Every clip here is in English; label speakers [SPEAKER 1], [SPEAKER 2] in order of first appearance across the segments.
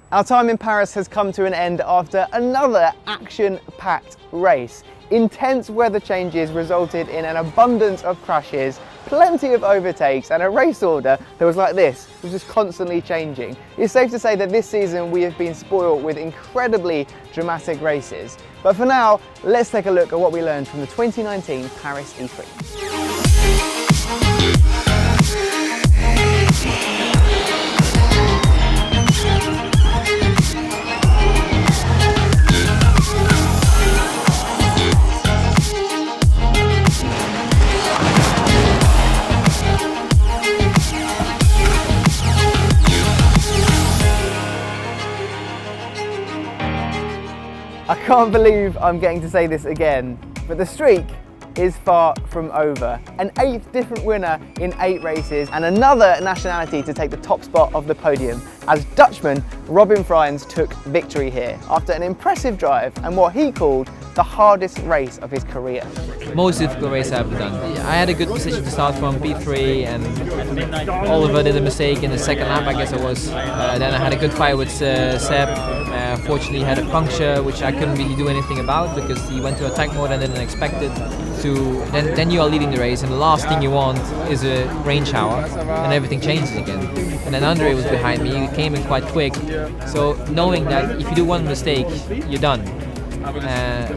[SPEAKER 1] Our time in Paris has come to an end after another action-packed race. Intense weather changes resulted in an abundance of crashes, plenty of overtakes, and a race order that was like this, was just constantly changing. It's safe to say that this season we have been spoiled with incredibly dramatic races. But for now, let's take a look at what we learned from the 2019 Paris E-Prix. I can't believe I'm getting to say this again, but the streak is far from over. An 8th different winner in 8 races and another nationality to take the top spot of the podium as Dutchman Robin Frijns took victory here after an impressive drive and what he called the hardest race of his career.
[SPEAKER 2] Most difficult race I've ever done. I had a good position to start from, P3, and Oliver did a mistake in the second lap, I guess it was. Then I had a good fight with Seb. Fortunately, he had a puncture, which I couldn't really do anything about because he went to attack mode and didn't expect it. Then you are leading the race, and the last thing you want is a rain shower, and everything changes again. And then Andre was behind me, he came in quite quick. So knowing that if you do one mistake, you're done.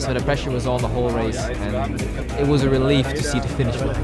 [SPEAKER 2] So the pressure was on the whole race, and it was a relief to see the finish line.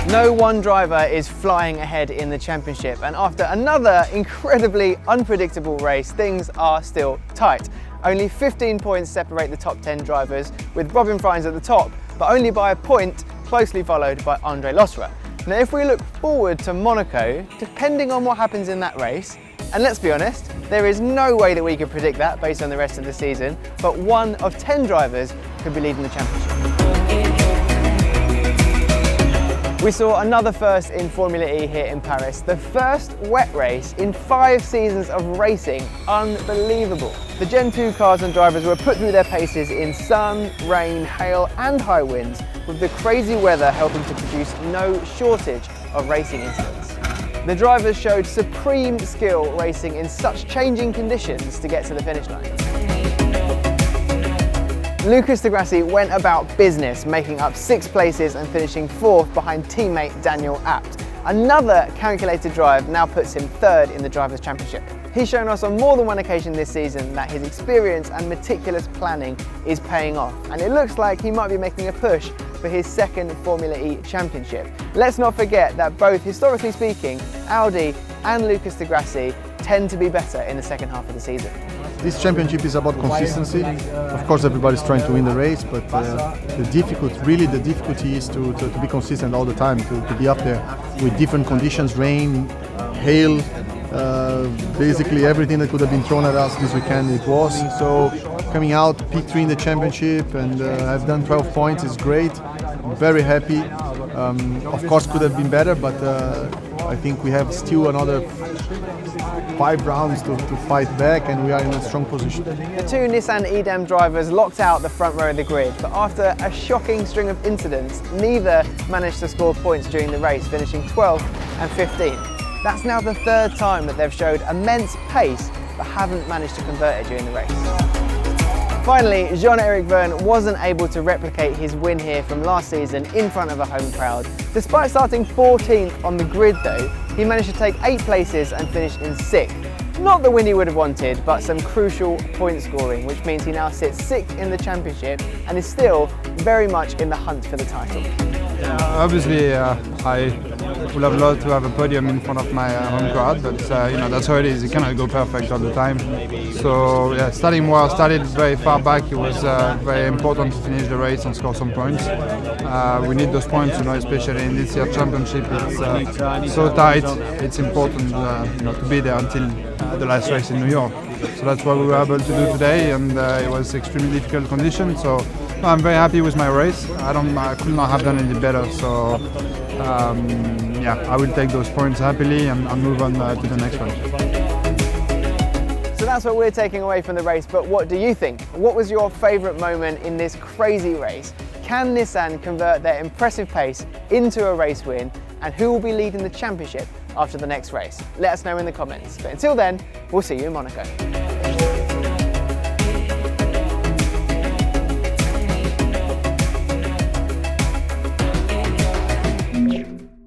[SPEAKER 1] No one driver is flying ahead in the championship, and after another incredibly unpredictable race, things are still tight. Only 15 points separate the top 10 drivers, with Robin Frijns at the top, but only by a point, closely followed by Andre Losra. Now if we look forward to Monaco, depending on what happens in that race, and let's be honest, there is no way that we could predict that based on the rest of the season, but 1 of 10 drivers could be leading the championship. We saw another first in Formula E here in Paris, the first wet race in 5 seasons of racing. Unbelievable. The Gen 2 cars and drivers were put through their paces in sun, rain, hail and high winds, with the crazy weather helping to produce no shortage of racing incidents. The drivers showed supreme skill racing in such changing conditions to get to the finish line. Lucas de Grassi went about business, making up 6 places and finishing 4th behind teammate Daniel Abt. Another calculated drive now puts him 3rd in the Drivers' Championship. He's shown us on more than one occasion this season that his experience and meticulous planning is paying off, and it looks like he might be making a push for his 2nd Formula E Championship. Let's not forget that both, historically speaking, Audi and Lucas de Grassi tend to be better in the second half of the season.
[SPEAKER 3] This championship is about consistency. Of course, everybody's trying to win the race, but the difficulty is to be consistent all the time, to be up there with different conditions, rain, hail, basically everything that could have been thrown at us this weekend it was. So coming out P3 in the championship, and I've done 12 points is great. I'm very happy. Of course, could have been better, but I think we have still another 5 rounds to fight back, and we are in a strong position.
[SPEAKER 1] The 2 Nissan Edam drivers locked out the front row of the grid, but after a shocking string of incidents, neither managed to score points during the race, finishing 12th and 15th. That's now the 3rd time that they've showed immense pace, but haven't managed to convert it during the race. Finally, Jean-Eric Vergne wasn't able to replicate his win here from last season in front of a home crowd. Despite starting 14th on the grid though, he managed to take 8 places and finish in 6th. Not the win he would have wanted, but some crucial point scoring, which means he now sits 6th in the championship and is still very much in the hunt for the title.
[SPEAKER 4] Obviously, I would have loved to have a podium in front of my home crowd, but that's how it is. You cannot go perfect all the time. So yeah, started very far back. It was very important to finish the race and score some points. We need those points, especially in this year's championship. It's so tight. It's important, to be there until the last race in New York. So that's what we were able to do today, and it was extremely difficult conditions. So I'm very happy with my race. I could not have done any better. So I will take those points happily and move on to the next one.
[SPEAKER 1] So that's what we're taking away from the race, but what do you think? What was your favourite moment in this crazy race? Can Nissan convert their impressive pace into a race win? And who will be leading the championship after the next race? Let us know in the comments. But until then, we'll see you in Monaco.